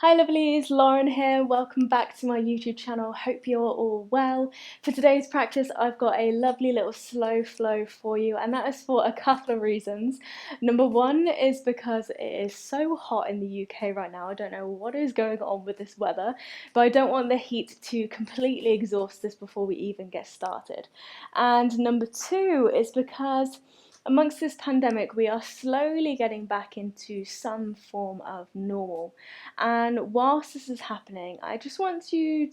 Hi lovelies, Lauren here. Welcome back to my YouTube channel. Hope you're all well. For today's practice, I've got a lovely little slow flow for you, and that is for a couple of reasons. Number one is because it is so hot in the UK right now. I don't know what is going on with this weather, but I don't want the heat to completely exhaust us before we even get started. And number two is because amongst this pandemic, we are slowly getting back into some form of normal. And whilst this is happening, I just want to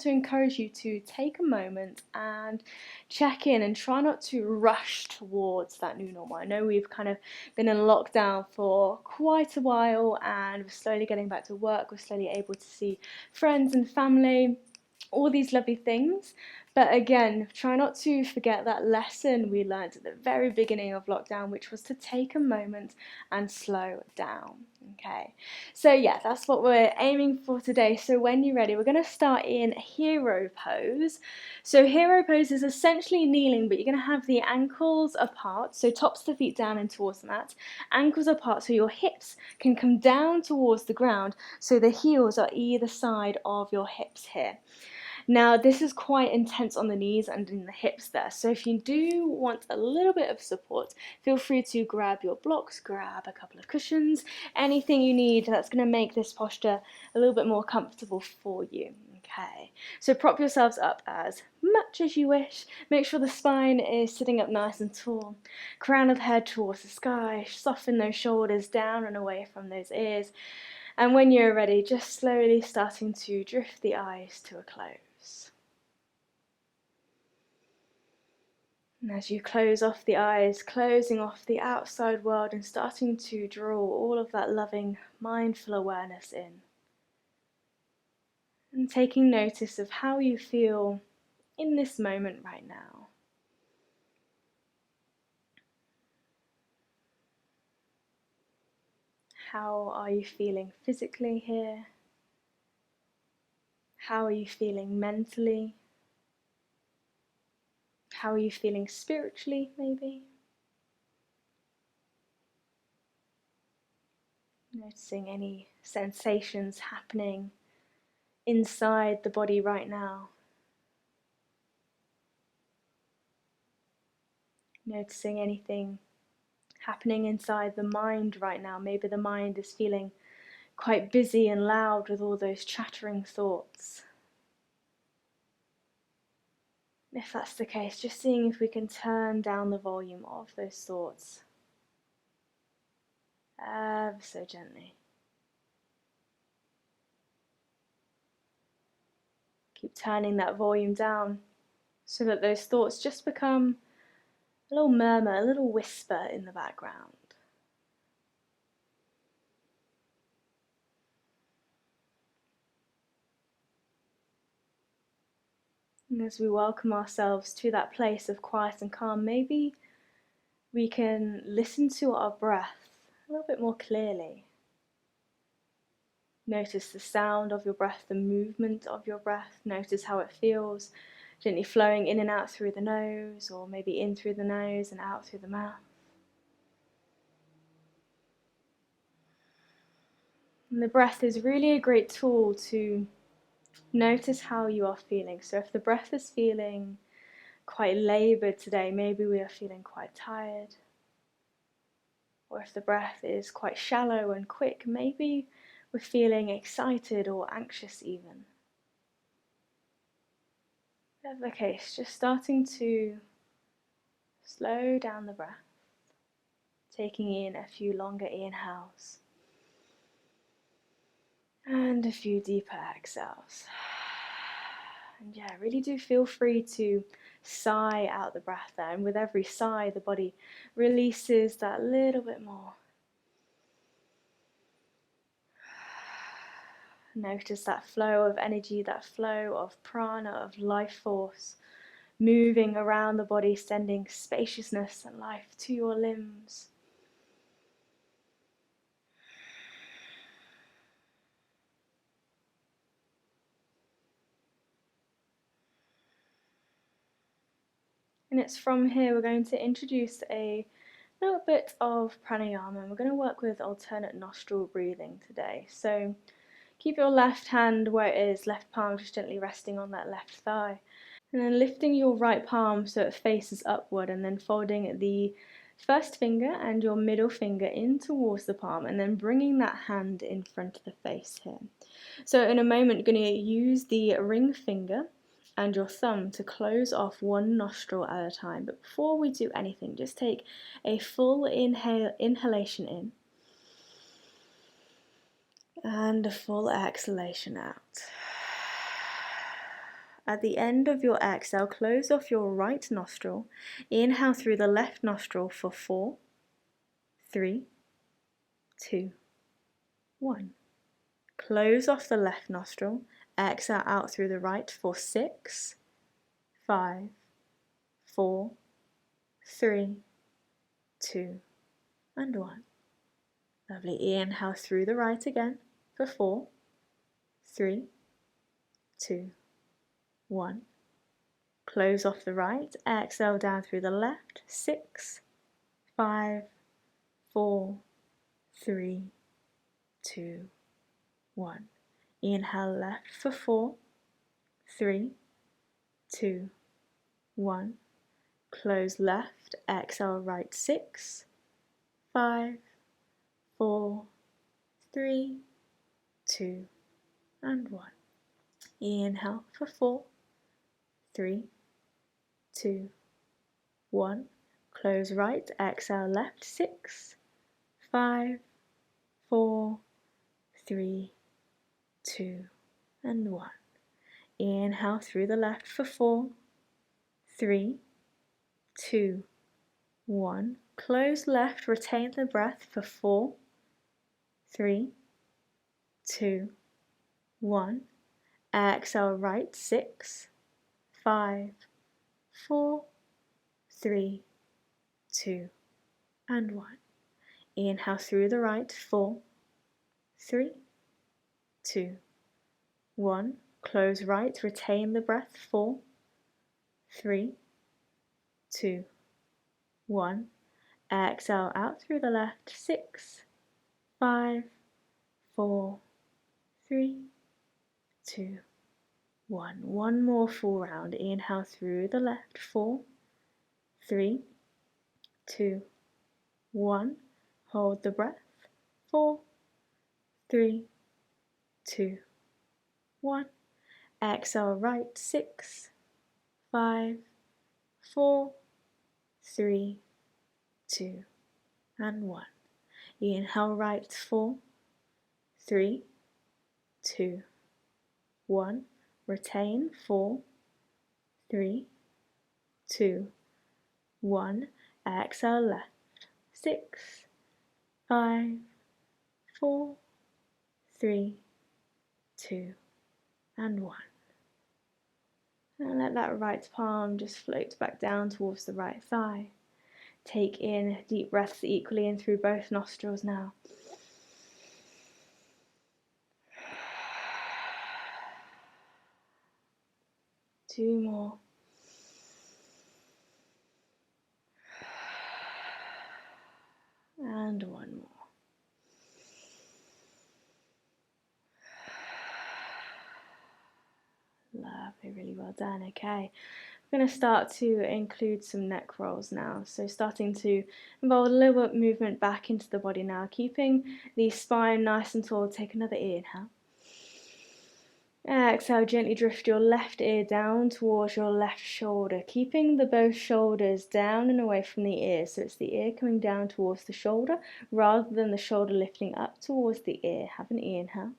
encourage you to take a moment and check in and try not to rush towards that new normal. I know we've kind of been in lockdown for quite a while and we're slowly getting back to work, we're slowly able to see friends and family, all these lovely things. But again, try not to forget that lesson we learned at the very beginning of lockdown, which was to take a moment and slow down. Okay, so yeah, that's what we're aiming for today. So when you're ready, we're going to start in hero pose. So hero pose is essentially kneeling, but you're going to have the ankles apart, so tops of the feet down and towards the mat, ankles apart so your hips can come down towards the ground, so the heels are either side of your hips here. Now this is quite intense on the knees and in the hips there, so if you do want a little bit of support, feel free to grab your blocks, grab a couple of cushions, anything you need that's going to make this posture a little bit more comfortable for you. Okay, so prop yourselves up as much as you wish. Make sure the spine is sitting up nice and tall. Crown of the head towards the sky. Soften those shoulders down and away from those ears. And when you're ready, just slowly starting to drift the eyes to a close. And as you close off the eyes, closing off the outside world and starting to draw all of that loving, mindful awareness in. And taking notice of how you feel in this moment right now. How are you feeling physically here? How are you feeling mentally? How are you feeling spiritually, maybe? Noticing any sensations happening inside the body right now. Noticing anything happening inside the mind right now. Maybe the mind is feeling quite busy and loud with all those chattering thoughts. And if that's the case, just seeing if we can turn down the volume of those thoughts ever so gently. Keep turning that volume down so that those thoughts just become a little murmur, a little whisper in the background. And as we welcome ourselves to that place of quiet and calm, maybe we can listen to our breath a little bit more clearly. Notice the sound of your breath, the movement of your breath. Notice how it feels, gently flowing in and out through the nose, or maybe in through the nose and out through the mouth. And the breath is really a great tool to notice how you are feeling. So if the breath is feeling quite laboured today, maybe we are feeling quite tired. Or if the breath is quite shallow and quick, maybe we're feeling excited or anxious even. Whatever the case, just starting to slow down the breath, taking in a few longer inhales and a few deeper exhales. And yeah, really do feel free to sigh out the breath there, and with every sigh the body releases that little bit more. Notice that flow of energy, that flow of prana, of life force, moving around the body, sending spaciousness and life to your limbs. And it's from here we're going to introduce a little bit of pranayama, and we're going to work with alternate nostril breathing today. So Keep your left hand where it is, left palm just gently resting on that left thigh. And then lifting your right palm so it faces upward, and then folding the first finger and your middle finger in towards the palm, and then bringing that hand in front of the face here. So in a moment, you're going to use the ring finger and your thumb to close off one nostril at a time. But before we do anything, just take a full inhalation in and a full exhalation out. At the end of your exhale, close off your right nostril. Inhale through the left nostril for 4, 3, 2, 1. Close off the left nostril. Exhale out through the right for 6, 5, 4, 3, 2, and 1. Lovely. Inhale through the right again for 4, 3, 2, 1. Close off the right. Exhale down through the left. 6, 5, 4, 3, 2, 1. Inhale left for 4, 3, 2, 1. Close left. Exhale right. 6, 5, 4, 3, 2, and 1. Inhale for 4, 3, 2, 1. Close right. Exhale left. 6, 5, 4, 3, 2, and 1. Inhale through the left for 4, 3, 2, 1. Close left, retain the breath for 4, 3, 2, 1. Exhale right. 6, 5, 4, 3, 2, and 1. Inhale through the right. 4, 3, 2, 1. Close right, retain the breath. 4, 3, 2, 1. Exhale out through the left. 6, 5, 4, 3, 2, 1. One more full round. Inhale through the left. 4, 3, 2, 1. Hold the breath. 4, 3, 2, 1. Exhale right. 6, 5, 4, 3, 2, and 1. Inhale right. 4, 3, 2, 1. Retain. 4, 3, 2, 1. Exhale left. 6, 5, 4, 3, 2, and 1. And let that right palm just float back down towards the right thigh. Take in deep breaths equally in through both nostrils now. Two more. And one more. Lovely, really well done. Okay, I'm going to start to include some neck rolls now. So starting to involve a little bit of movement back into the body now, keeping the spine nice and tall. Take another inhale. Exhale, gently drift your left ear down towards your left shoulder, keeping both shoulders down and away from the ear. So it's the ear coming down towards the shoulder rather than the shoulder lifting up towards the ear. Have an inhale.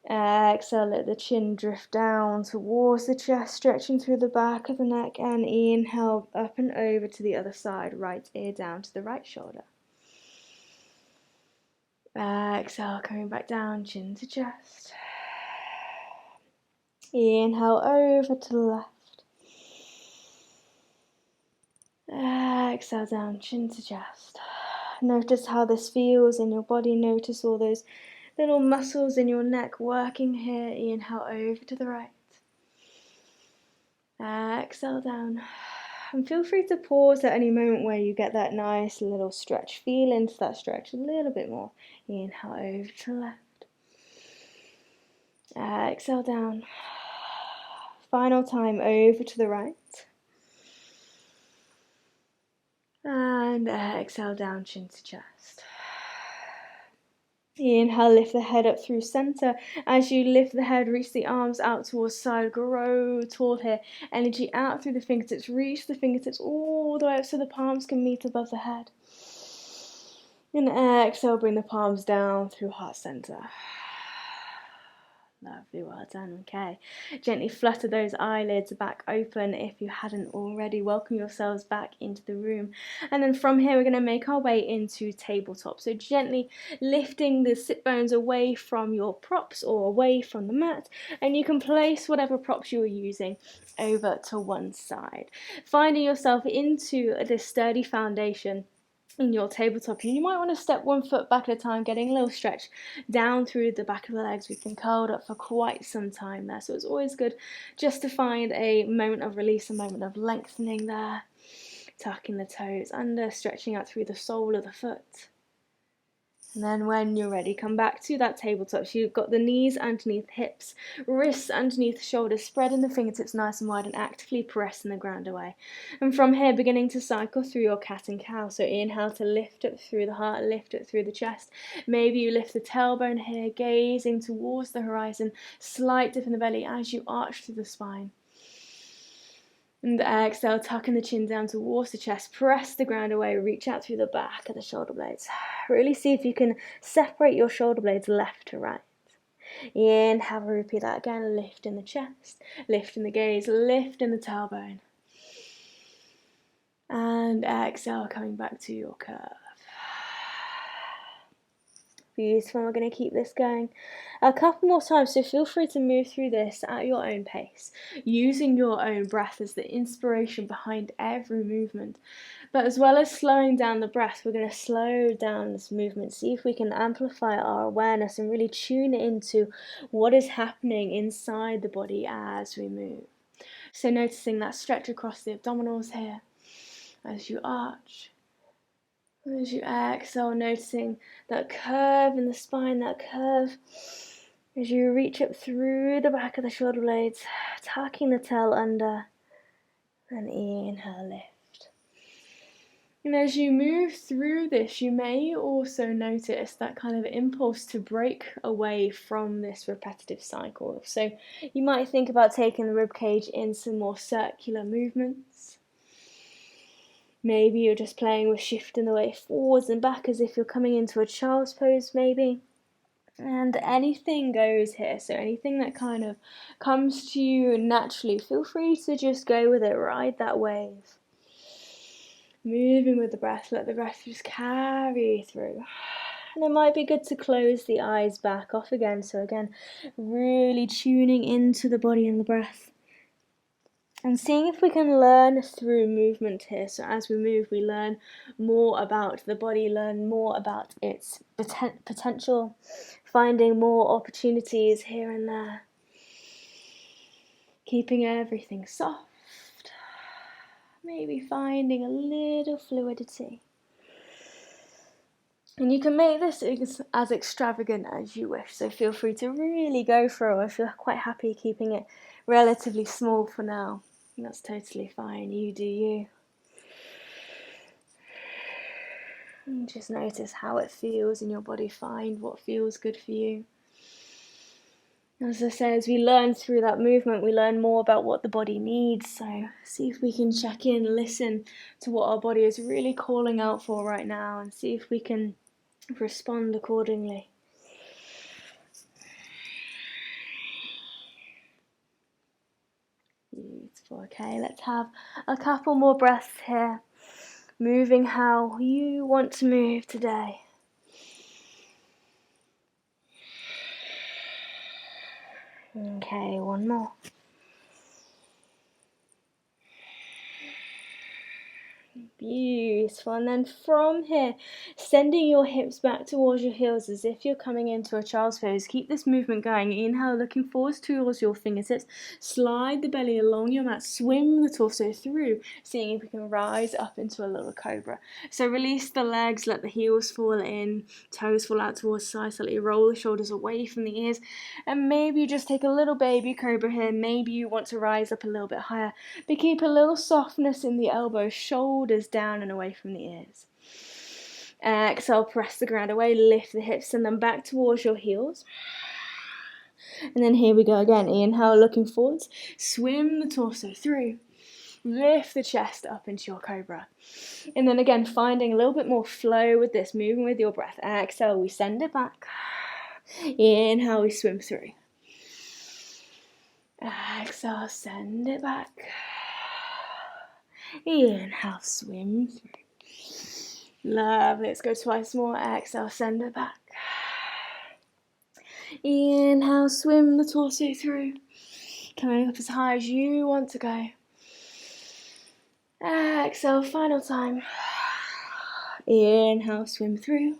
Exhale, let the chin drift down towards the chest, stretching through the back of the neck, and inhale up and over to the other side, right ear down to the right shoulder. Exhale, coming back down, chin to chest. Inhale over to the left. Exhale down, chin to chest. Notice how this feels in your body. Notice all those little muscles in your neck working here. Inhale over to the right. Exhale down. And feel free to pause at any moment where you get that nice little stretch. Feel into that stretch a little bit more. Inhale over to the left. Exhale down. Final time, over to the right. And exhale down, chin to chest. Inhale, lift the head up through center. As you lift the head, reach the arms out towards side, grow tall here. Energy out through the fingertips, reach the fingertips all the way up so the palms can meet above the head. And exhale, bring the palms down through heart center. Lovely, well done. Okay, gently flutter those eyelids back open if you hadn't already. Welcome yourselves back into the room. And then from here, we're going to make our way into tabletop. So gently lifting the sit bones away from your props or away from the mat. And you can place whatever props you're using over to one side. Finding yourself into this sturdy foundation in your tabletop, you might want to step 1 foot back at a time, getting a little stretch down through the back of the legs. We've been curled up for quite some time there, so it's always good just to find a moment of release, a moment of lengthening there, tucking the toes under, stretching out through the sole of the foot. And then when you're ready, come back to that tabletop. So you've got the knees underneath the hips, wrists underneath the shoulders, spreading the fingertips nice and wide and actively pressing the ground away. And from here, beginning to cycle through your cat and cow. So inhale to lift up through the heart, lift up through the chest. Maybe you lift the tailbone here, gazing towards the horizon, slight dip in the belly as you arch through the spine. And exhale, tucking the chin down towards the chest, press the ground away, reach out through the back of the shoulder blades. Really see if you can separate your shoulder blades left to right. Inhale, repeat that again, lift in the chest, lift in the gaze, lift in the tailbone. And exhale, coming back to your curve. Beautiful. We're going to keep this going a couple more times, so feel free to move through this at your own pace, using your own breath as the inspiration behind every movement. But as well as slowing down the breath, we're going to slow down this movement, see if we can amplify our awareness and really tune into what is happening inside the body as we move. So noticing that stretch across the abdominals here as you arch. As you exhale, noticing that curve in the spine, that curve as you reach up through the back of the shoulder blades, tucking the tail under, and inhale, lift. And as you move through this, you may also notice that kind of impulse to break away from this repetitive cycle. So you might think about taking the ribcage in some more circular movements. Maybe you're just playing with shifting the weight forwards and back as if you're coming into a child's pose, maybe. And anything goes here, so anything that kind of comes to you naturally, feel free to just go with it, ride that wave. Moving with the breath, let the breath just carry through. And it might be good to close the eyes back off again, so again, really tuning into the body and the breath. And seeing if we can learn through movement here. So as we move, we learn more about the body, learn more about its potential, finding more opportunities here and there. Keeping everything soft, maybe finding a little fluidity. And you can make this as extravagant as you wish, so feel free to really go for it if you're quite happy keeping it relatively small for now. That's totally fine, you do you. And just notice how it feels in your body, find what feels good for you. As I say, as we learn through that movement, we learn more about what the body needs, so see if we can check in, listen to what our body is really calling out for right now, and see if we can respond accordingly. Beautiful. Okay, let's have a couple more breaths here. Moving how you want to move today. Okay, one more. Beautiful. And then from here, sending your hips back towards your heels as if you're coming into a child's pose. Keep this movement going. Inhale, looking forwards towards your fingertips. Slide the belly along your mat. Swim the torso through, seeing if we can rise up into a little cobra. So release the legs, let the heels fall in, toes fall out towards the side, slightly roll the shoulders away from the ears. And maybe you just take a little baby cobra here. Maybe you want to rise up a little bit higher, but keep a little softness in the elbows, shoulders down and away from the ears. Exhale, press the ground away, lift the hips, send them back towards your heels. And then here we go again. Inhale, looking forwards. Swim the torso through. Lift the chest up into your cobra. And then again, finding a little bit more flow with this, moving with your breath. Exhale, we send it back. Inhale, we swim through. Exhale, send it back. Inhale, swim through. Lovely. Let's go twice more. Exhale, send it back. Inhale, swim the torso through. Coming up as high as you want to go. Exhale, final time. Inhale, swim through.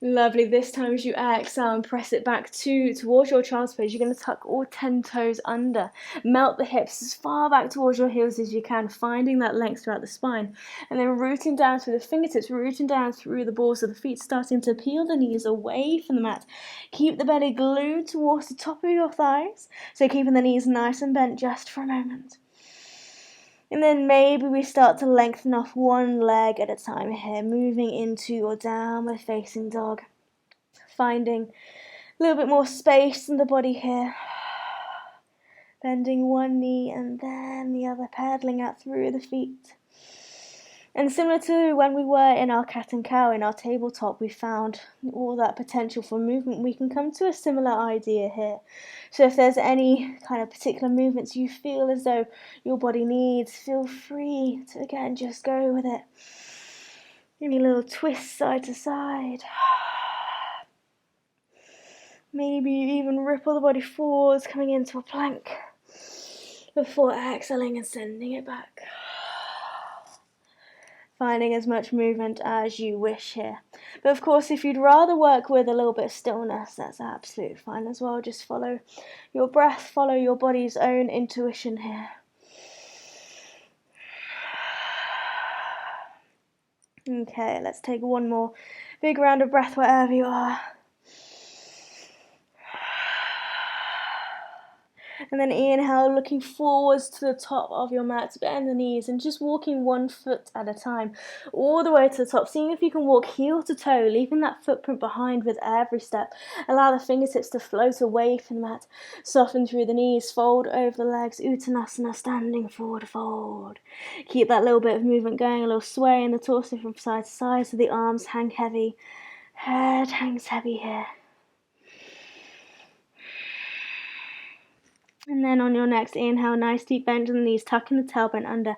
Lovely. This time as you exhale and press it back towards your child's pose, you're going to tuck all 10 toes under. Melt the hips as far back towards your heels as you can, finding that length throughout the spine. And then rooting down through the fingertips, rooting down through the balls of the feet, starting to peel the knees away from the mat. Keep the belly glued towards the top of your thighs, so keeping the knees nice and bent just for a moment. And then maybe we start to lengthen off one leg at a time here, moving into your downward facing dog. Finding a little bit more space in the body here. Bending one knee and then the other, pedaling out through the feet. And similar to when we were in our cat and cow, in our tabletop, we found all that potential for movement. We can come to a similar idea here. So if there's any kind of particular movements you feel as though your body needs, feel free to, again, just go with it. Any little twist side to side. Maybe you even ripple the body forwards, coming into a plank, before exhaling and sending it back. Finding as much movement as you wish here. But of course, if you'd rather work with a little bit of stillness, that's absolutely fine as well. Just follow your breath, follow your body's own intuition here. Okay, let's take one more big round of breath wherever you are. And then inhale, looking forwards to the top of your mat, bend the knees and just walking one foot at a time, all the way to the top, seeing if you can walk heel to toe, leaving that footprint behind with every step. Allow the fingertips to float away from the mat, soften through the knees, fold over the legs, Uttanasana, standing forward fold. Keep that little bit of movement going, a little sway in the torso from side to side so the arms hang heavy, head hangs heavy here. And then on your next inhale, nice deep bend in the knees, tucking the tailbone under.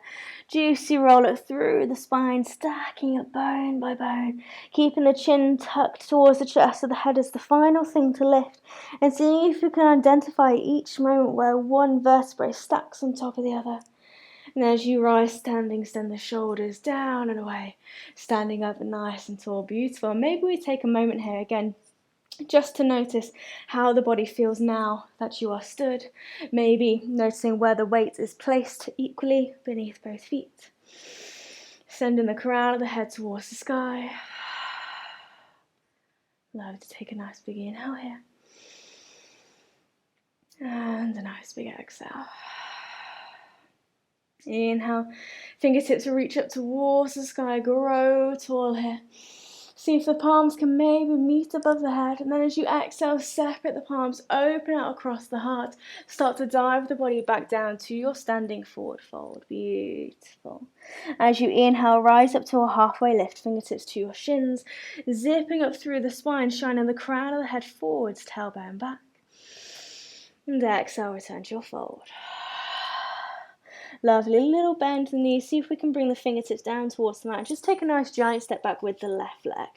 Juicy roll it through the spine, stacking it bone by bone. Keeping the chin tucked towards the chest so the head is the final thing to lift. And seeing if you can identify each moment where one vertebrae stacks on top of the other. And as you rise standing, send the shoulders down and away. Standing up nice and tall, beautiful. Maybe we take a moment here again, just to notice how the body feels now that you are stood. Maybe noticing where the weight is placed equally beneath both feet. Sending the crown of the head towards the sky. Love to take a nice big inhale here. And a nice big exhale. Inhale, fingertips reach up towards the sky, grow tall here. See if the palms can maybe meet above the head, and then as you exhale, separate the palms, open out across the heart. Start to dive the body back down to your standing forward fold. Beautiful. As you inhale, rise up to a halfway lift, fingertips to your shins, zipping up through the spine, shining the crown of the head forwards, tailbone back. And exhale, return to your fold. Lovely, little bend in the knees. See if we can bring the fingertips down towards the mat. Just take a nice giant step back with the left leg.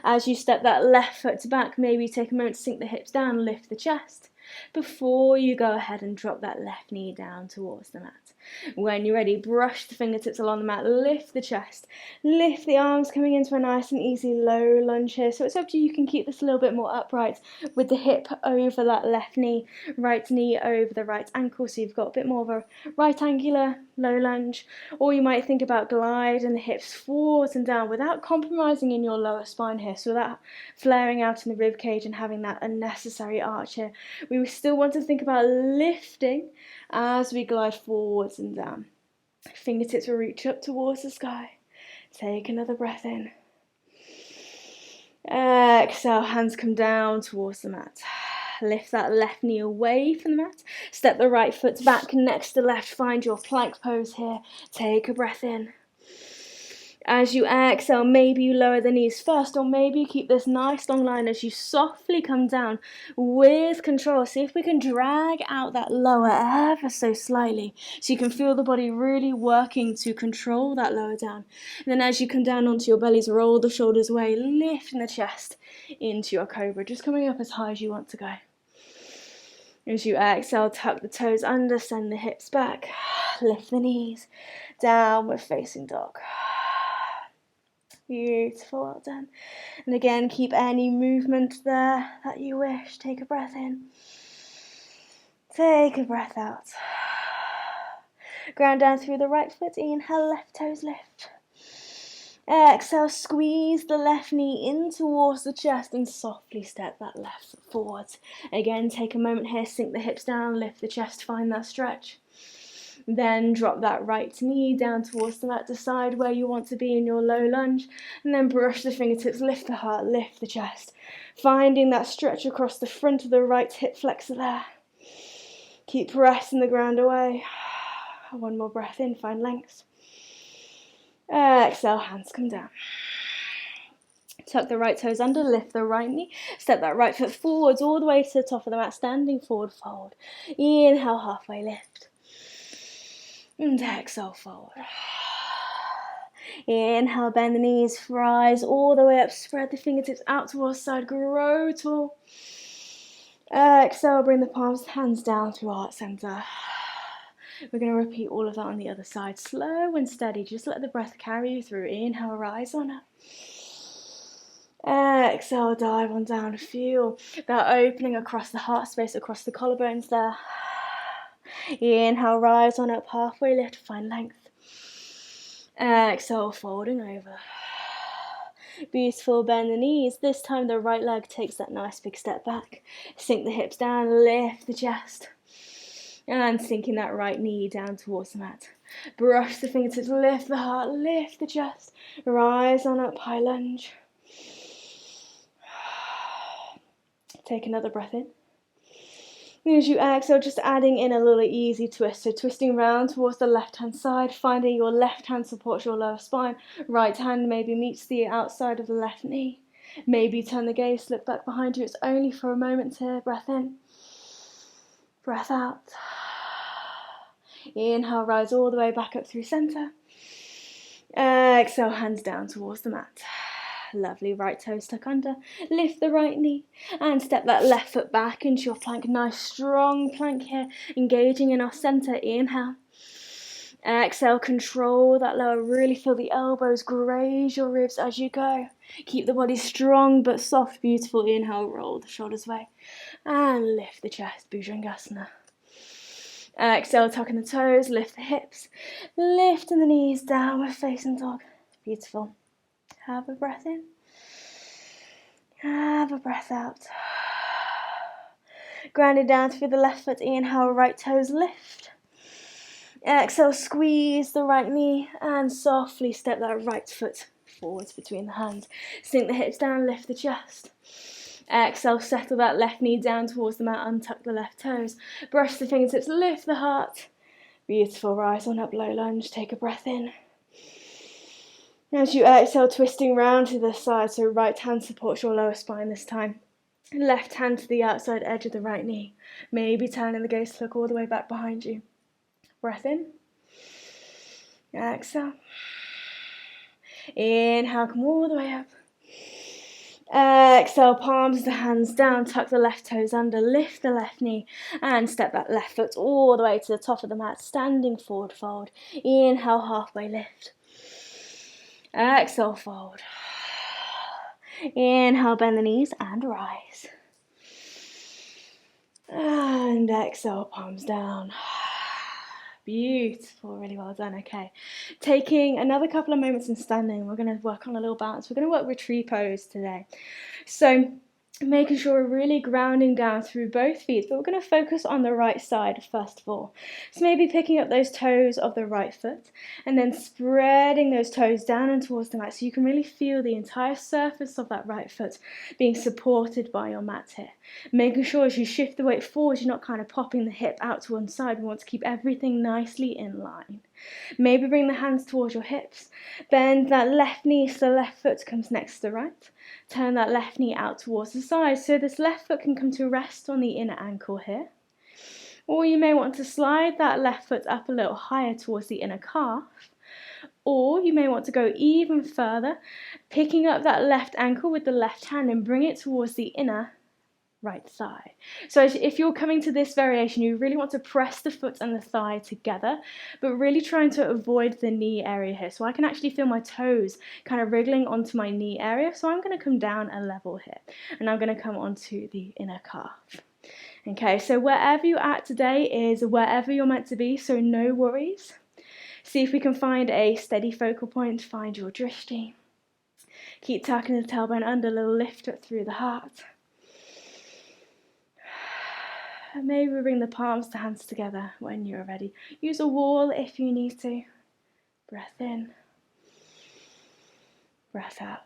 As you step that left foot back, maybe take a moment to sink the hips down, lift the chest. before you go ahead and drop that left knee down towards the mat. When you're ready, brush the fingertips along the mat, lift the chest, lift the arms, coming into a nice and easy low lunge here. So it's up to you, you can keep this a little bit more upright with the hip over that left knee, right knee over the right ankle, so you've got a bit more of a right angular low lunge. Or you might think about gliding the hips forwards and down without compromising in your lower spine here, so without flaring out in the rib cage and having that unnecessary arch here. We still want to think about lifting as we glide forwards and down. Fingertips will reach up towards the sky. Take another breath in. Exhale, hands come down towards the mat. Lift that left knee away from the mat. Step the right foot back next to left. Find your plank pose here. Take a breath in. As you exhale, maybe you lower the knees first, or maybe you keep this nice long line as you softly come down with control. See if we can drag out that lower ever so slightly, so you can feel the body really working to control that lower down. And then as you come down onto your bellies, roll the shoulders away, lifting the chest into your cobra, just coming up as high as you want to go. As you exhale, tuck the toes under, send the hips back, lift the knees, downward facing dog. Beautiful, well done. And again, keep any movement there that you wish. Take a breath in. Take a breath out. Ground down through the right foot. Inhale, left toes lift. Exhale, squeeze the left knee in towards the chest and softly step that left foot forwards. Again, take a moment here, sink the hips down, lift the chest, find that stretch. Then drop that right knee down towards the mat, decide where you want to be in your low lunge, and then brush the fingertips, lift the heart, lift the chest, finding that stretch across the front of the right hip flexor there. Keep pressing the ground away. One more breath in, find length. Exhale, hands come down. Tuck the right toes under, lift the right knee, step that right foot forwards all the way to the top of the mat, standing forward fold. Inhale, halfway lift. And exhale, forward. Inhale, bend the knees, rise all the way up, spread the fingertips out towards the side, grow tall. Exhale, bring the palms, hands down through heart center. We're going to repeat all of that on the other side, slow and steady, just let the breath carry you through. Inhale, rise on up. Exhale, dive on down, feel that opening across the heart space, across the collarbones there. Inhale, rise on up, halfway lift, find length. Exhale, folding over. Beautiful, bend the knees. This time the right leg takes that nice big step back. Sink the hips down, lift the chest. And sinking that right knee down towards the mat. Brush the fingertips, lift the heart, lift the chest. Rise on up, high lunge. Take another breath in. And as you exhale, just adding in a little easy twist. So twisting round towards the left-hand side, finding your left hand supports your lower spine. Right hand maybe meets the outside of the left knee. Maybe turn the gaze, look back behind you. It's only for a moment here. Breath in. Breath out. Inhale, rise all the way back up through center. Exhale, hands down towards the mat. Lovely, right toes tuck under, lift the right knee and step that left foot back into your plank. Nice strong plank here, engaging in our center. Inhale. Exhale, control that lower, really feel the elbows graze your ribs as you go. Keep the body strong but soft, beautiful. Inhale, roll the shoulders away and lift the chest, Bhujangasana. Exhale, tucking the toes, lift the hips, lifting the knees, downward facing dog. Beautiful. Have a breath in. Have a breath out. Grounded down through the left foot. Inhale, right toes lift. Exhale, squeeze the right knee and softly step that right foot forwards between the hands. Sink the hips down, lift the chest. Exhale, settle that left knee down towards the mat, untuck the left toes. Brush the fingertips, lift the heart. Beautiful, rise on up, low lunge. Take a breath in. As you exhale, twisting round to the side, so right hand supports your lower spine this time. Left hand to the outside edge of the right knee. Maybe turning the gaze to look all the way back behind you. Breath in. Exhale. Inhale, come all the way up. Exhale, palms of the hands down, tuck the left toes under, lift the left knee, and step that left foot all the way to the top of the mat, standing forward fold. Inhale, halfway lift. Exhale, fold. Inhale, bend the knees and rise. And exhale, palms down. Beautiful, really well done. Okay, taking another couple of moments in standing, we're going to work on a little balance. We're going to work with tree pose today. So making sure we're really grounding down through both feet, but we're going to focus on the right side first of all. So maybe picking up those toes of the right foot and then spreading those toes down and towards the mat so you can really feel the entire surface of that right foot being supported by your mat here. Making sure as you shift the weight forward, you're not kind of popping the hip out to one side. We want to keep everything nicely in line. Maybe bring the hands towards your hips. Bend that left knee so the left foot comes next to the right. Turn that left knee out towards the side so this left foot can come to rest on the inner ankle here. Or you may want to slide that left foot up a little higher towards the inner calf. Or you may want to go even further, picking up that left ankle with the left hand and bring it towards the inner right thigh. So if you're coming to this variation, you really want to press the foot and the thigh together, but really trying to avoid the knee area here. So I can actually feel my toes kind of wriggling onto my knee area. So I'm going to come down a level here and I'm going to come onto the inner calf. Okay, so wherever you're at today is wherever you're meant to be, so no worries. See if we can find a steady focal point, find your drishti. Keep tucking the tailbone under, a little lift up through the heart. And maybe bring the palms to hands together when you're ready. Use a wall if you need to. Breath in. Breath out.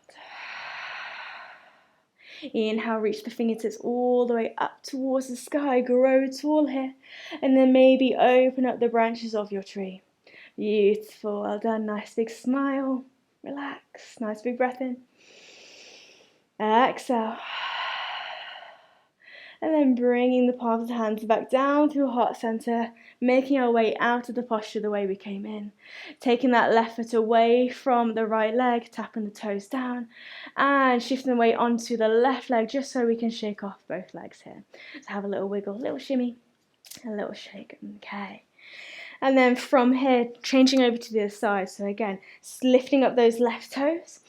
Inhale, reach the fingertips all the way up towards the sky. Grow tall here. And then maybe open up the branches of your tree. Beautiful. Well done. Nice big smile. Relax. Nice big breath in. Exhale. And then bringing the palms of the hands back down through heart center, making our way out of the posture the way we came in. Taking that left foot away from the right leg, tapping the toes down, and shifting the weight onto the left leg just so we can shake off both legs here. So have a little wiggle, a little shimmy, a little shake. Okay. And then from here, changing over to the other side. So again, lifting up those left toes.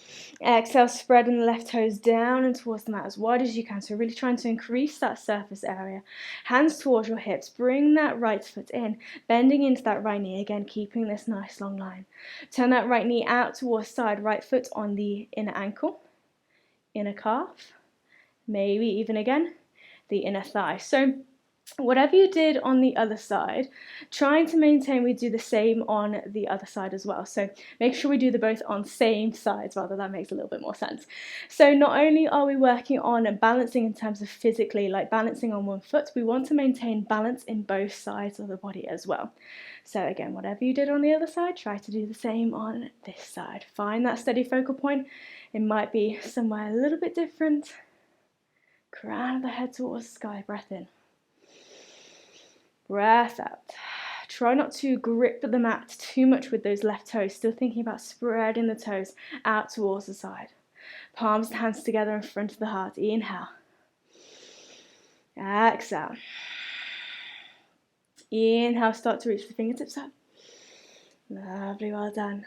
Exhale, spreading the left toes down and towards the mat as wide as you can. So really trying to increase that surface area. Hands towards your hips. Bring that right foot in. Bending into that right knee. Again, keeping this nice long line. Turn that right knee out towards side. Right foot on the inner ankle. Inner calf. Maybe even again, the inner thigh. So whatever you did on the other side, trying to maintain we do the same on the other side as well. So make sure we do the both on same sides, rather that makes a little bit more sense. So not only are we working on balancing in terms of physically, like balancing on one foot, we want to maintain balance in both sides of the body as well. So again, whatever you did on the other side, try to do the same on this side. Find that steady focal point. It might be somewhere a little bit different. Crown of the head towards the sky, breath in. Breath out. Try not to grip the mat too much with those left toes. Still thinking about spreading the toes out towards the side. Palms and hands together in front of the heart. Inhale. Exhale. Inhale, start to reach the fingertips up. Lovely, well done.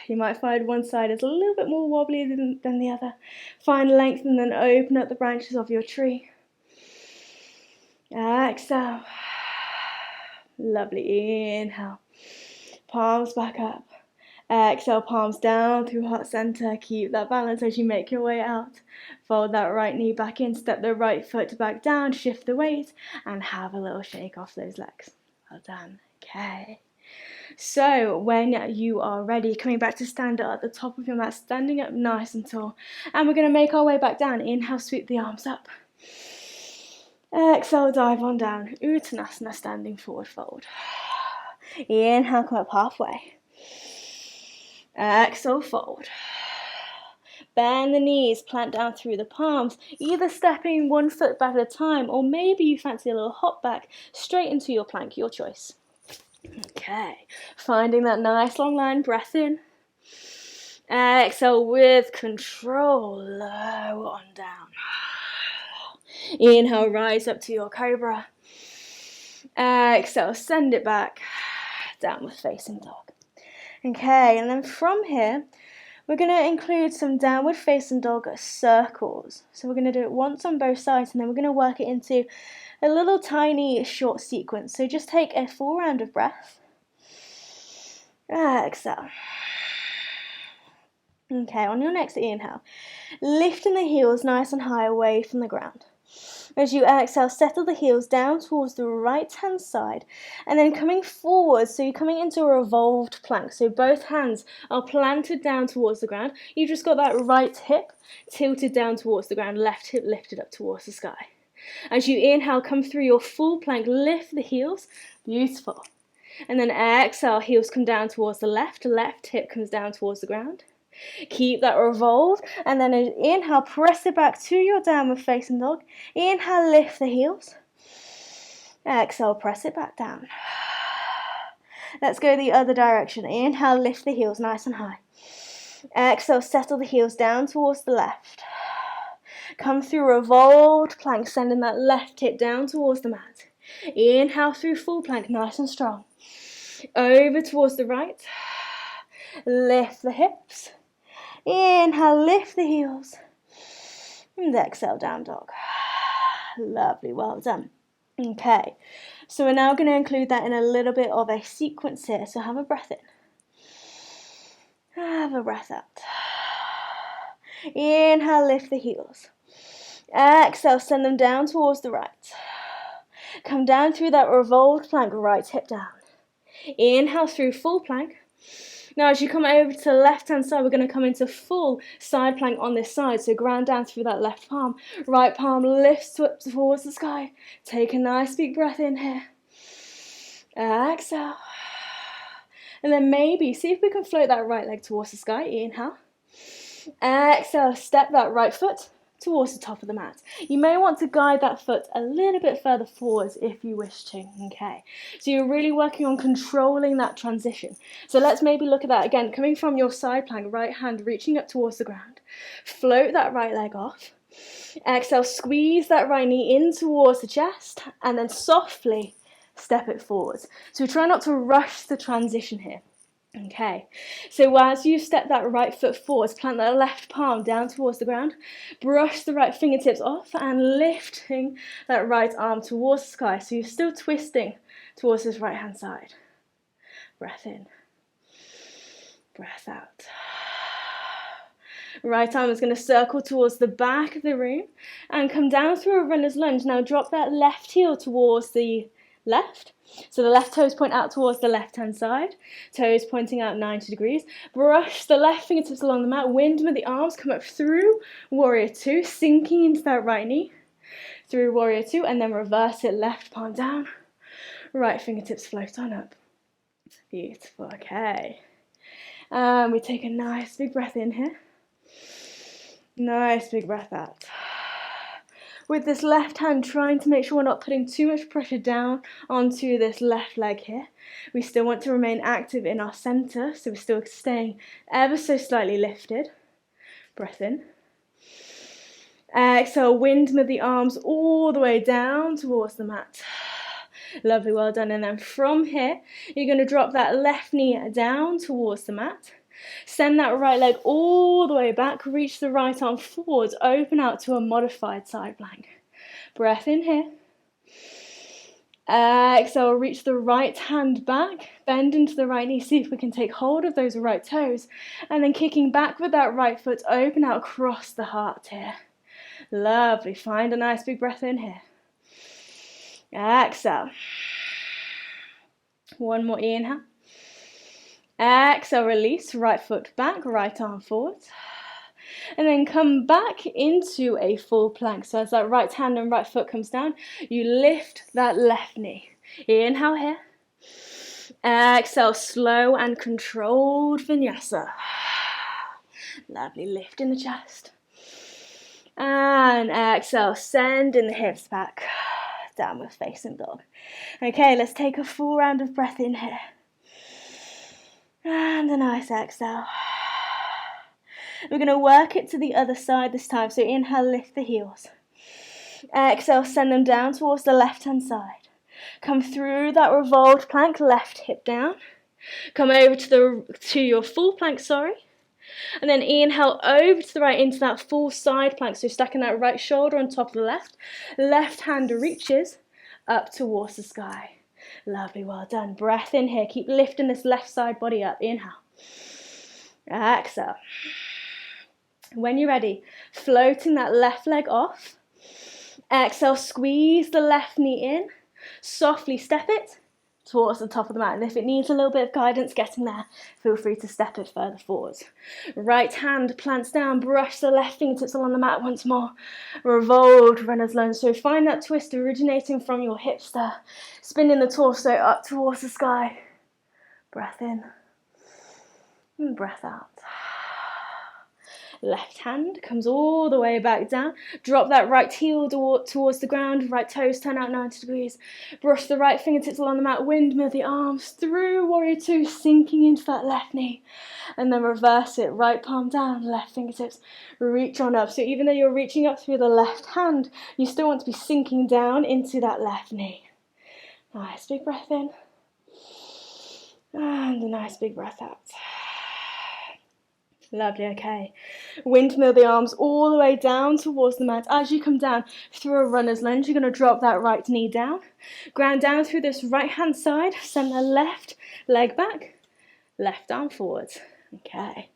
You might find one side is a little bit more wobbly than the other. Find length and then open up the branches of your tree. Exhale. Lovely. Inhale. Palms back up. Exhale, palms down through heart center. Keep that balance as you make your way out. Fold that right knee back in. Step the right foot back down. Shift the weight. And have a little shake off those legs. Well done. Okay. So when you are ready, coming back to stand up at the top of your mat. Standing up nice and tall. And we're going to make our way back down. Inhale, sweep the arms up. Exhale, dive on down. Uttanasana, standing forward fold. Inhale, come up halfway. Exhale, fold. Bend the knees, plant down through the palms, either stepping one foot back at a time, or maybe you fancy a little hop back straight into your plank, your choice. Okay, finding that nice long line, breath in. Exhale with control, lower on down. Inhale, rise up to your cobra. Exhale, send it back, downward facing dog. Okay, and then from here, we're going to include some downward facing dog circles. So we're going to do it once on both sides, and then we're going to work it into a little tiny short sequence. So just take a full round of breath. Exhale. Okay, on your next inhale, lifting the heels nice and high away from the ground. As you exhale, settle the heels down towards the right hand side and then coming forward, so you're coming into a revolved plank. So both hands are planted down towards the ground. You've just got that right hip tilted down towards the ground, left hip lifted up towards the sky. As you inhale, come through your full plank, lift the heels, beautiful. And then exhale, heels come down towards the left hip comes down towards the ground. Keep that revolved, and then as inhale, press it back to your downward facing dog. Inhale, lift the heels. Exhale, press it back down. Let's go the other direction. Inhale, lift the heels nice and high. Exhale, settle the heels down towards the left. Come through revolved plank, sending that left hip down towards the mat. Inhale through full plank, nice and strong. Over towards the right. Lift the hips. Inhale, lift the heels. And exhale, down dog. Lovely, well done. Okay, so we're now going to include that in a little bit of a sequence here. So have a breath in. Have a breath out. Inhale, lift the heels. Exhale, send them down towards the right. Come down through that revolved plank, right hip down. Inhale through full plank. Now as you come over to the left hand side, we're going to come into full side plank on this side. So ground down through that left palm. Right palm lifts up towards the sky. Take a nice big breath in here. Exhale. And then maybe see if we can float that right leg towards the sky. Inhale. Exhale, step that right foot towards the top of the mat. You may want to guide that foot a little bit further forwards if you wish to. Okay, so you're really working on controlling that transition. So let's maybe look at that again, coming from your side plank, right hand reaching up towards the ground. Float that right leg off. Exhale, squeeze that right knee in towards the chest and then softly step it forwards. So try not to rush the transition here. Okay, so as you step that right foot forwards, plant that left palm down towards the ground, brush the right fingertips off and lifting that right arm towards the sky. So you're still twisting towards this right hand side. Breath in, breath out. Right arm is going to circle towards the back of the room and come down through a runner's lunge. Now drop that left heel towards the left. So the left toes point out towards the left hand side, toes pointing out 90 degrees. Brush the left fingertips along the mat, windmill the arms, come up through warrior two, sinking into that right knee, through warrior two, and then reverse it, left palm down, right fingertips float on up. Beautiful, okay. And we take a nice big breath in here. Nice big breath out. With this left hand, trying to make sure we're not putting too much pressure down onto this left leg here. We still want to remain active in our center, so we're still staying ever so slightly lifted. Breath in. Exhale, windmill the arms all the way down towards the mat. Lovely, well done. And then from here, you're going to drop that left knee down towards the mat. Send that right leg all the way back, reach the right arm forwards, open out to a modified side plank. Breath in here. Exhale, reach the right hand back, bend into the right knee, see if we can take hold of those right toes, and then kicking back with that right foot, open out across the heart here. Lovely, find a nice big breath in here. Exhale. One more inhale. Exhale, release, right foot back, right arm forward. And then come back into a full plank. So as that right hand and right foot comes down, you lift that left knee. Inhale here. Exhale, slow and controlled vinyasa. Lovely, lift in the chest. And exhale, send in the hips back. Downward facing dog. Okay, let's take a full round of breath in here. And a nice exhale. We're going to work it to the other side this time. So inhale, lift the heels. Exhale, send them down towards the left-hand side. Come through that revolved plank, left hip down. Come over to your full plank, and then inhale over to the right into that full side plank. So stacking that right shoulder on top of the left. Left hand reaches up towards the sky. Lovely, well done. Breath in here. Keep lifting this left side body up. Inhale. Exhale. When you're ready, floating that left leg off. Exhale, squeeze the left knee in. Softly step it towards the top of the mat. And if it needs a little bit of guidance getting there, feel free to step it further forward. Right hand plants down, brush the left fingertips along the mat once more. Revolved runner's lunge. So find that twist originating from your hips there. Spinning the torso up towards the sky. Breath in and breath out. Left hand comes all the way back down. Drop that right heel towards the ground. Right toes turn out 90 degrees. Brush the right fingertips along the mat. Windmill the arms through warrior two, sinking into that left knee. And then reverse it. Right palm down, left fingertips. Reach on up. So even though you're reaching up through the left hand, you still want to be sinking down into that left knee. Nice big breath in. And a nice big breath out. Lovely, okay. Windmill the arms all the way down towards the mat. As you come down through a runner's lunge, you're going to drop that right knee down. Ground down through this right hand side. Send the left leg back. Left arm forwards. Okay.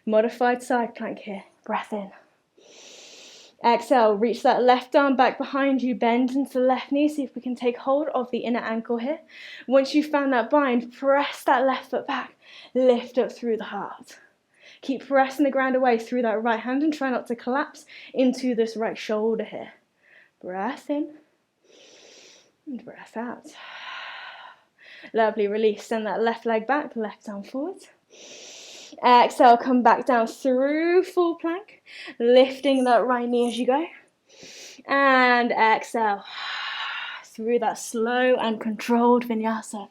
Modified side plank here. Breath in. Exhale, reach that left arm back behind you. Bend into the left knee. See if we can take hold of the inner ankle here. Once you've found that bind, press that left foot back. Lift up through the heart. Keep pressing the ground away through that right hand and try not to collapse into this right shoulder here. Breath in and breath out. Lovely, release. Send that left leg back, left arm forward. Exhale, come back down through full plank, lifting that right knee as you go. And exhale through that slow and controlled vinyasa.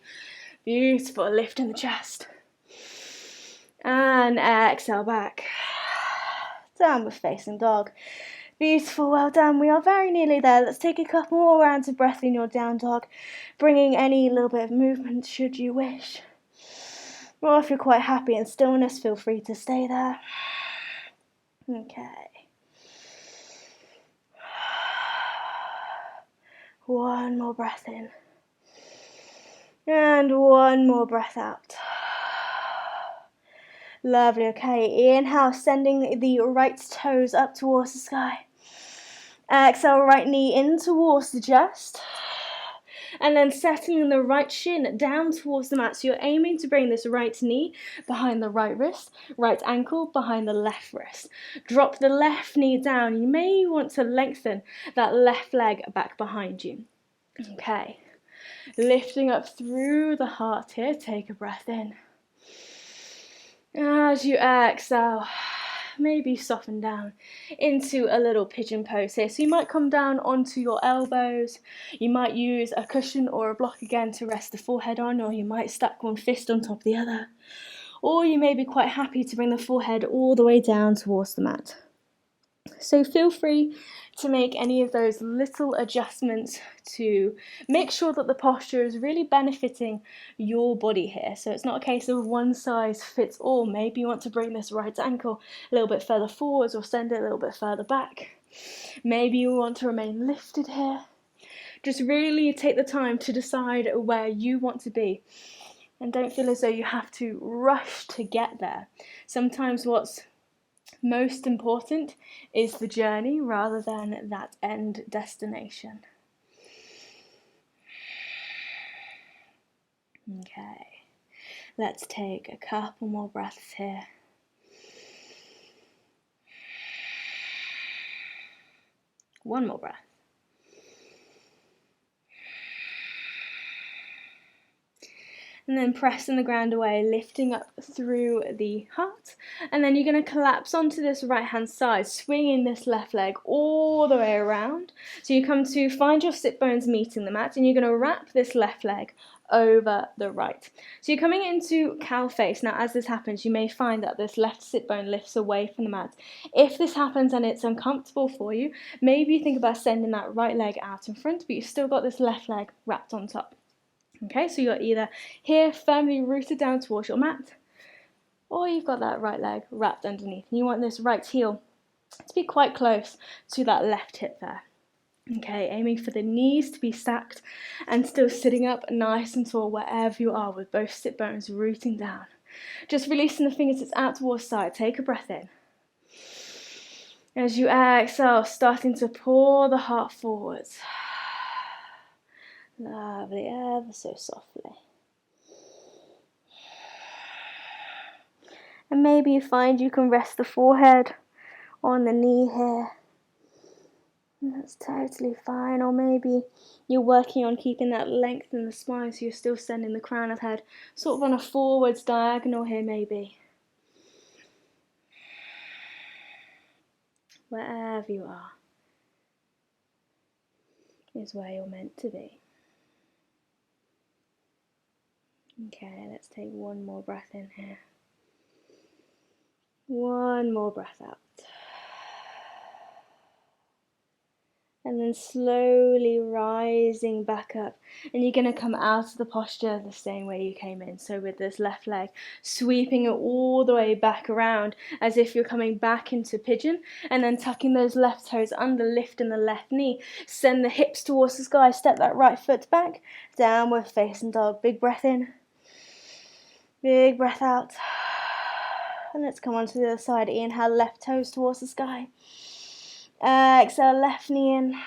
Beautiful, lifting the chest. And exhale back. Downward facing dog. Beautiful, well done. We are very nearly there. Let's take a couple more rounds of breath in your down dog, bringing any little bit of movement should you wish. Or if you're quite happy in stillness, feel free to stay there. Okay. One more breath in. And one more breath out. Lovely, okay. Inhale, sending the right toes up towards the sky. Exhale, right knee in towards the chest. And then settling the right shin down towards the mat. So you're aiming to bring this right knee behind the right wrist, right ankle behind the left wrist. Drop the left knee down. You may want to lengthen that left leg back behind you. Okay. Lifting up through the heart here. Take a breath in. As you exhale, maybe soften down into a little pigeon pose here. So you might come down onto your elbows. You might use a cushion or a block again to rest the forehead on, or you might stack one fist on top of the other. Or you may be quite happy to bring the forehead all the way down towards the mat. So feel free to make any of those little adjustments to make sure that the posture is really benefiting your body here. So it's not a case of one size fits all. Maybe you want to bring this right ankle a little bit further forwards or send it a little bit further back. Maybe you want to remain lifted here. Just really take the time to decide where you want to be. And don't feel as though you have to rush to get there. Sometimes what's most important is the journey rather than that end destination. Okay, let's take a couple more breaths here. One more breath. And then pressing the ground away, lifting up through the heart. And then you're going to collapse onto this right hand side, swinging this left leg all the way around. So you come to find your sit bones meeting the mat, and you're going to wrap this left leg over the right. So you're coming into cow face. Now as this happens, you may find that this left sit bone lifts away from the mat. If this happens and it's uncomfortable for you, maybe you think about sending that right leg out in front, but you've still got this left leg wrapped on top. Okay, so you're either here firmly rooted down towards your mat, or you've got that right leg wrapped underneath. And you want this right heel to be quite close to that left hip there. Okay, aiming for the knees to be stacked and still sitting up nice and tall wherever you are, with both sit bones rooting down. Just releasing the fingertips out towards the side. Take a breath in. As you exhale, starting to pull the heart forwards. Lovely, ever so softly. And maybe you find you can rest the forehead on the knee here. And that's totally fine. Or maybe you're working on keeping that length in the spine, so you're still sending the crown of the head sort of on a forwards diagonal here maybe. Wherever you are is where you're meant to be. Okay, let's take one more breath in here. One more breath out. And then slowly rising back up. And you're going to come out of the posture the same way you came in. So with this left leg, sweeping it all the way back around as if you're coming back into pigeon. And then tucking those left toes under, lifting the left knee. Send the hips towards the sky. Step that right foot back. Downward facing dog. Big breath in. Big breath out. And let's come on to the other side. Inhale, left toes towards the sky. Exhale, left knee in.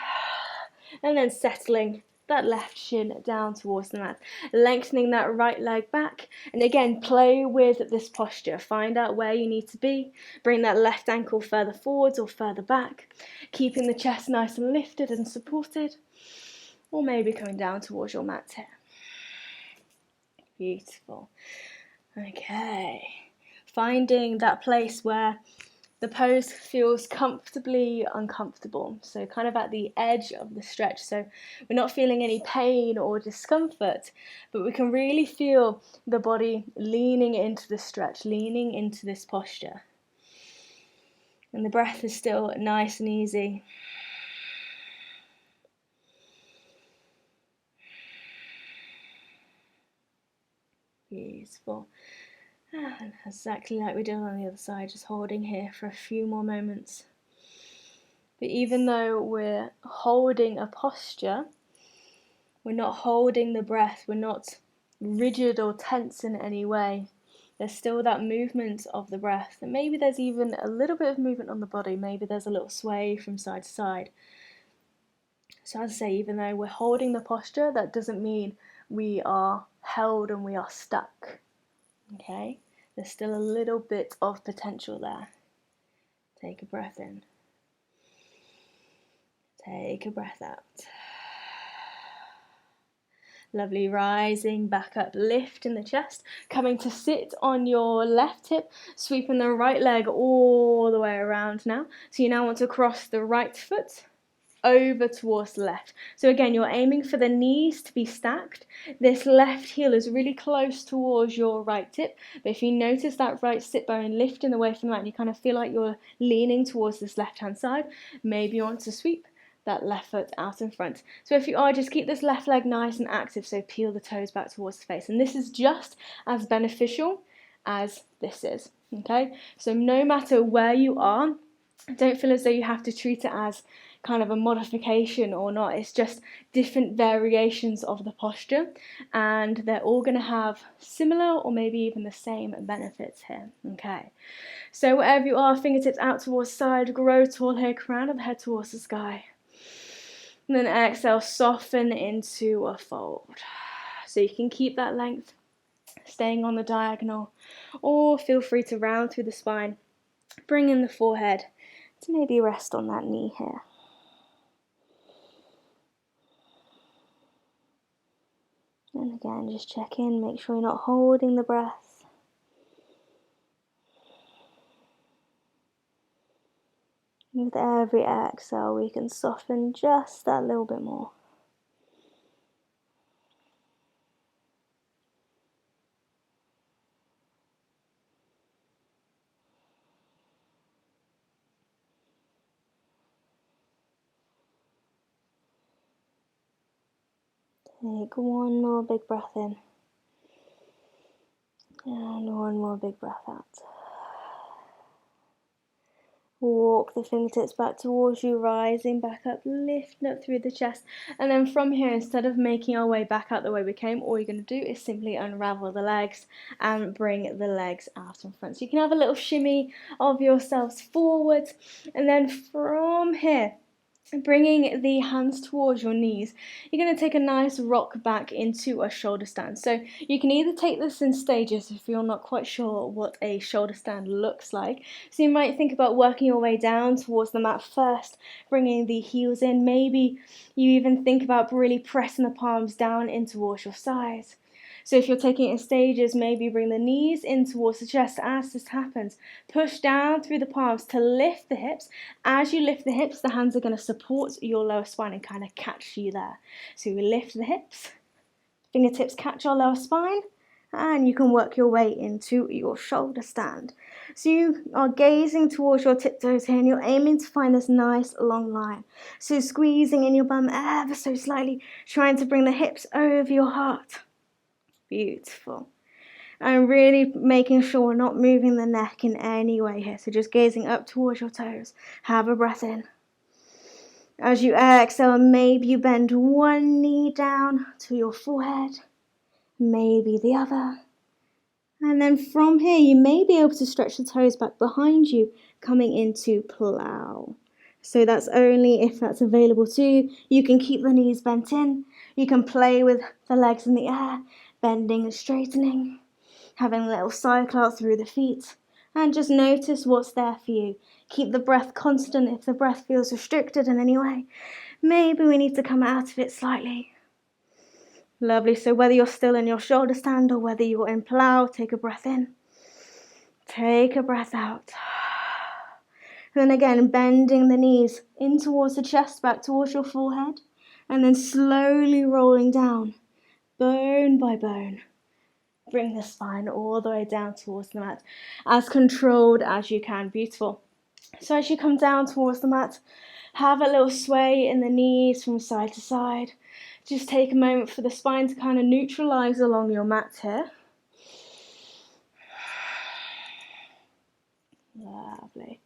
And then settling that left shin down towards the mat. Lengthening that right leg back. And again, play with this posture. Find out where you need to be. Bring that left ankle further forwards or further back. Keeping the chest nice and lifted and supported. Or maybe coming down towards your mat here. Beautiful. Okay. Finding that place where the pose feels comfortably uncomfortable, so kind of at the edge of the stretch. So we're not feeling any pain or discomfort, but we can really feel the body leaning into the stretch, leaning into this posture. And the breath is still nice and easy. Beautiful. And exactly like we did on the other side, just holding here for a few more moments. But even though we're holding a posture, we're not holding the breath, we're not rigid or tense in any way. There's still that movement of the breath, and maybe there's even a little bit of movement on the body, maybe there's a little sway from side to side. So as I say, even though we're holding the posture, that doesn't mean we are held and we are stuck. Okay, there's still a little bit of potential there. Take a breath in. Take a breath out. Lovely, rising back up, lifting the chest, coming to sit on your left hip, sweeping the right leg all the way around now. So you now want to cross the right foot over towards the left. So again, you're aiming for the knees to be stacked. This left heel is really close towards your right hip, but if you notice that right sit bone lifting away from the mat, you kind of feel like you're leaning towards this left hand side, maybe you want to sweep that left foot out in front. So if you are, just keep this left leg nice and active, so peel the toes back towards the face, and this is just as beneficial as this is. Okay, so no matter where you are, don't feel as though you have to treat it as kind of a modification or not. It's just different variations of the posture, and they're all going to have similar or maybe even the same benefits here. Okay, so wherever you are, fingertips out towards the side, grow tall here, crown of the head towards the sky. And then exhale, soften into a fold. So you can keep that length, staying on the diagonal, or feel free to round through the spine. Bring in the forehead to maybe rest on that knee here. And again, just check in, make sure you're not holding the breath. With every exhale, we can soften just that little bit more. Take one more big breath in. And one more big breath out. Walk the fingertips back towards you, rising back up, lifting up through the chest. And then from here, instead of making our way back out the way we came, all you're going to do is simply unravel the legs and bring the legs out in front. So you can have a little shimmy of yourselves forwards. And then from here, bringing the hands towards your knees, you're going to take a nice rock back into a shoulder stand. So you can either take this in stages if you're not quite sure what a shoulder stand looks like. So you might think about working your way down towards the mat first, bringing the heels in. Maybe you even think about really pressing the palms down in towards your sides. So if you're taking it in stages, maybe bring the knees in towards the chest as this happens. Push down through the palms to lift the hips. As you lift the hips, the hands are going to support your lower spine and kind of catch you there. So we lift the hips, fingertips catch our lower spine, and you can work your way into your shoulder stand. So you are gazing towards your tiptoes here and you're aiming to find this nice long line. So squeezing in your bum ever so slightly, trying to bring the hips over your heart. Beautiful. And really making sure we're not moving the neck in any way here. So just gazing up towards your toes. Have a breath in. As you exhale, maybe you bend one knee down to your forehead, maybe the other. And then from here, you may be able to stretch the toes back behind you, coming into plow. So that's only if that's available to you. You can keep the knees bent in. You can play with the legs in the air, bending and straightening, having a little cycle out through the feet. And just notice what's there for you. Keep the breath constant. If the breath feels restricted in any way, maybe we need to come out of it slightly. Lovely. So whether you're still in your shoulder stand or whether you're in plow, take a breath in. Take a breath out. And then again, bending the knees in towards the chest, back towards your forehead. And then slowly rolling down, bone by bone. Bring the spine all the way down towards the mat, as controlled as you can. Beautiful. So as you come down towards the mat, have a little sway in the knees from side to side. Just take a moment for the spine to kind of neutralize along your mat here. Lovely.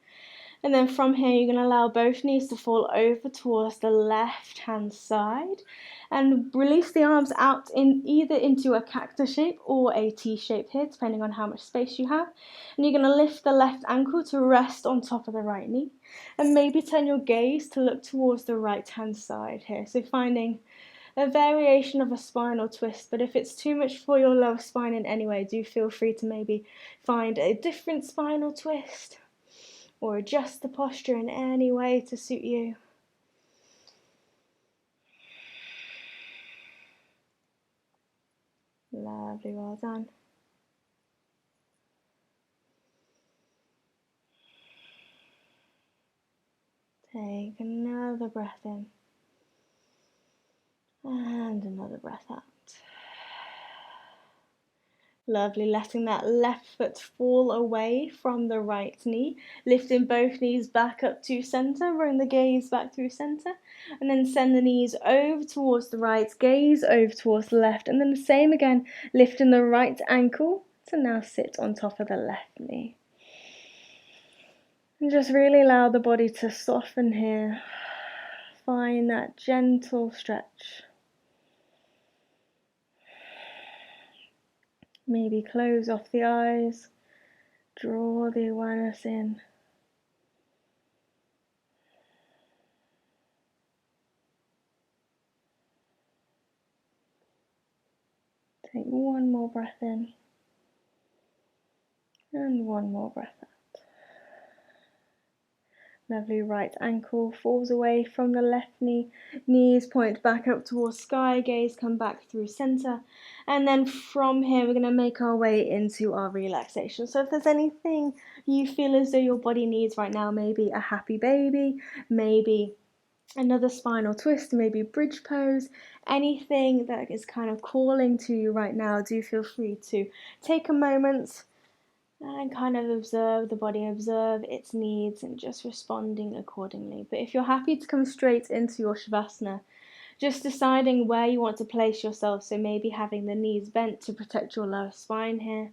And then from here, you're going to allow both knees to fall over towards the left-hand side and release the arms out in either into a cactus shape or a T shape here, depending on how much space you have. And you're going to lift the left ankle to rest on top of the right knee and maybe turn your gaze to look towards the right-hand side here. So finding a variation of a spinal twist, but if it's too much for your lower spine in any way, do feel free to maybe find a different spinal twist or adjust the posture in any way to suit you. Lovely, well done. Take another breath in and another breath out. Lovely, letting that left foot fall away from the right knee, lifting both knees back up to center, bring the gaze back through center, and then send the knees over towards the right, gaze over towards the left, and then the same again, lifting the right ankle to now sit on top of the left knee. And just really allow the body to soften here. Find that gentle stretch. Maybe close off the eyes, draw the awareness in. Take one more breath in and one more breath out. Lovely. Right ankle falls away from the left knee. Knees point back up towards sky. Gaze come back through center. And then from here, we're going to make our way into our relaxation. So if there's anything you feel as though your body needs right now, maybe a happy baby, maybe another spinal twist, maybe a bridge pose, anything that is kind of calling to you right now, do feel free to take a moment and kind of observe the body, observe its needs, and just responding accordingly. But if you're happy to come straight into your Shavasana, just deciding where you want to place yourself, so maybe having the knees bent to protect your lower spine here,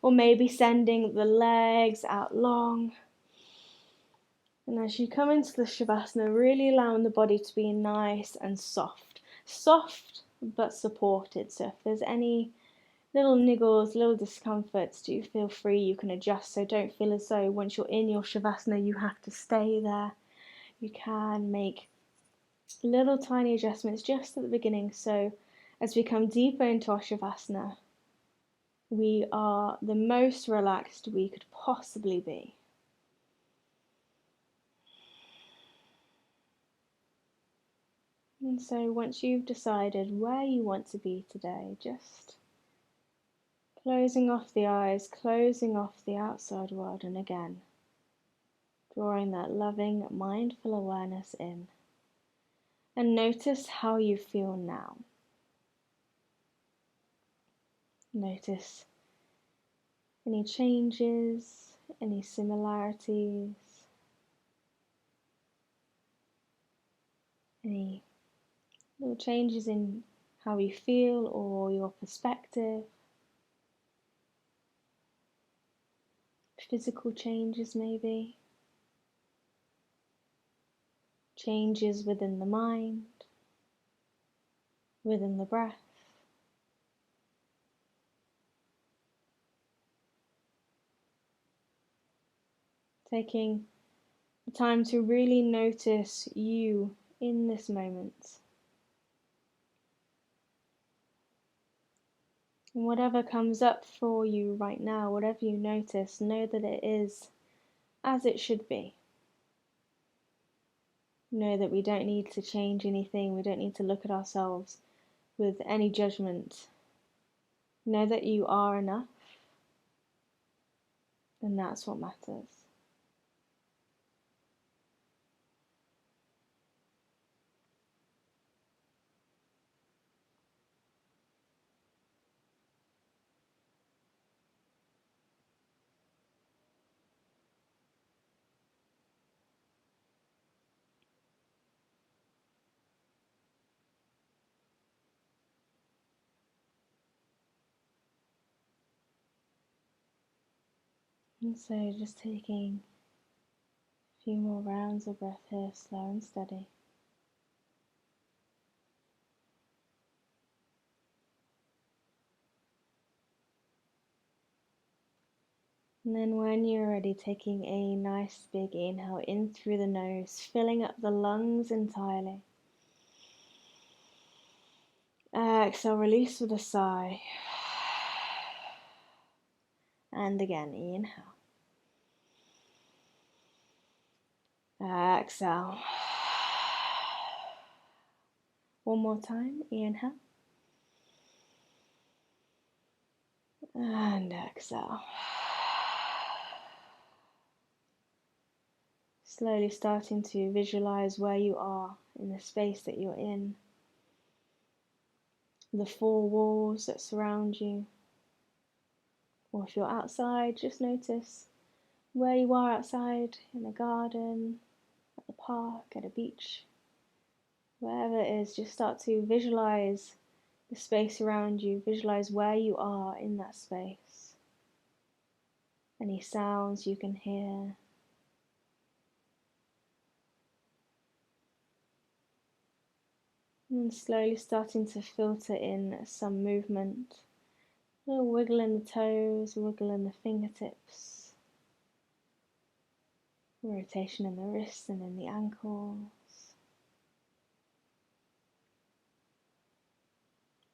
or maybe sending the legs out long. And as you come into the Shavasana, really allowing the body to be nice and soft. Soft but supported. So if there's any little niggles, little discomforts, do feel free, you can adjust. So don't feel as though once you're in your Shavasana you have to stay there. You can make little tiny adjustments just at the beginning, so as we come deeper into our Shavasana, we are the most relaxed we could possibly be. And so once you've decided where you want to be today, just closing off the eyes, closing off the outside world, and again, drawing that loving, mindful awareness in. And notice how you feel now. Notice any changes, any similarities, any little changes in how you feel or your perspective, physical changes maybe, changes within the mind, within the breath. Taking the time to really notice you in this moment. And whatever comes up for you right now, whatever you notice, know that it is as it should be. Know that we don't need to change anything, we don't need to look at ourselves with any judgment. Know that you are enough, and that's what matters. And so just taking a few more rounds of breath here, slow and steady. And then when you're ready, taking a nice big inhale in through the nose, filling up the lungs entirely. Exhale, release with a sigh. And again, inhale. Exhale. One more time, inhale. And exhale. Slowly starting to visualize where you are in the space that you're in, the four walls that surround you. Or if you're outside, just notice where you are outside, in a garden, at the park, at a beach, wherever it is. Just start to visualize the space around you, visualize where you are in that space. Any sounds you can hear. And slowly starting to filter in some movement. A little wiggle in the toes, wiggle in the fingertips. Rotation in the wrists and in the ankles.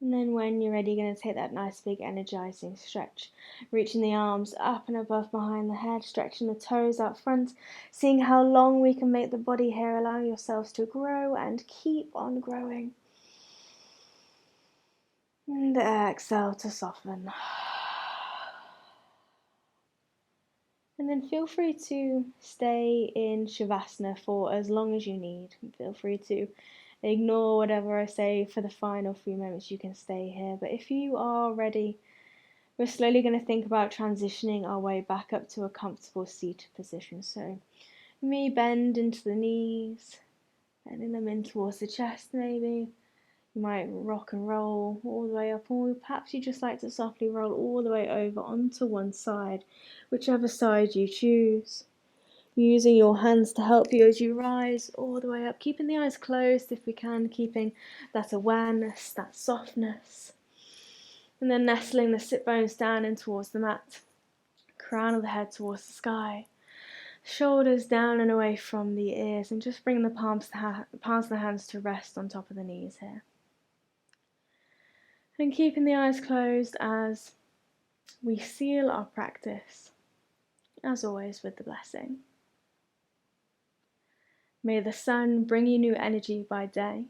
And then when you're ready, you're going to take that nice big energizing stretch, reaching the arms up and above behind the head, stretching the toes out front, seeing how long we can make the body here, allowing yourselves to grow and keep on growing. And exhale to soften. And then feel free to stay in Shavasana for as long as you need. Feel free to ignore whatever I say for the final few moments. You can stay here. But if you are ready, we're slowly going to think about transitioning our way back up to a comfortable seated position. So me bend into the knees, bending them in towards the chest maybe. You might rock and roll all the way up, or perhaps you just like to softly roll all the way over onto one side, whichever side you choose. Using your hands to help you as you rise all the way up, keeping the eyes closed if we can, keeping that awareness, that softness. And then nestling the sit bones down in towards the mat, crown of the head towards the sky, shoulders down and away from the ears, and just bring the palms of the hands to rest on top of the knees here. And keeping the eyes closed as we seal our practice, as always, with the blessing. May the sun bring you new energy by day.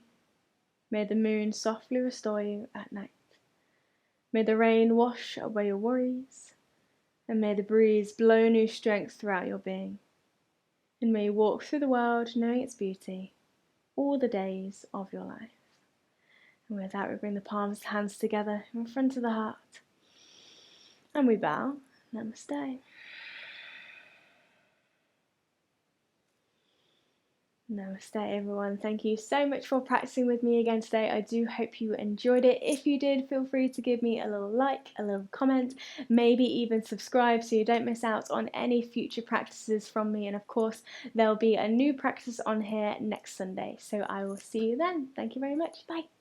May the moon softly restore you at night. May the rain wash away your worries. And may the breeze blow new strength throughout your being. And may you walk through the world knowing its beauty all the days of your life. And with that, we bring the palms of the hands together in front of the heart. And we bow. Namaste. Namaste everyone. Thank you so much for practicing with me again today. I do hope you enjoyed it. If you did, feel free to give me a little like, a little comment, maybe even subscribe so you don't miss out on any future practices from me. And of course, there'll be a new practice on here next Sunday. So I will see you then. Thank you very much. Bye.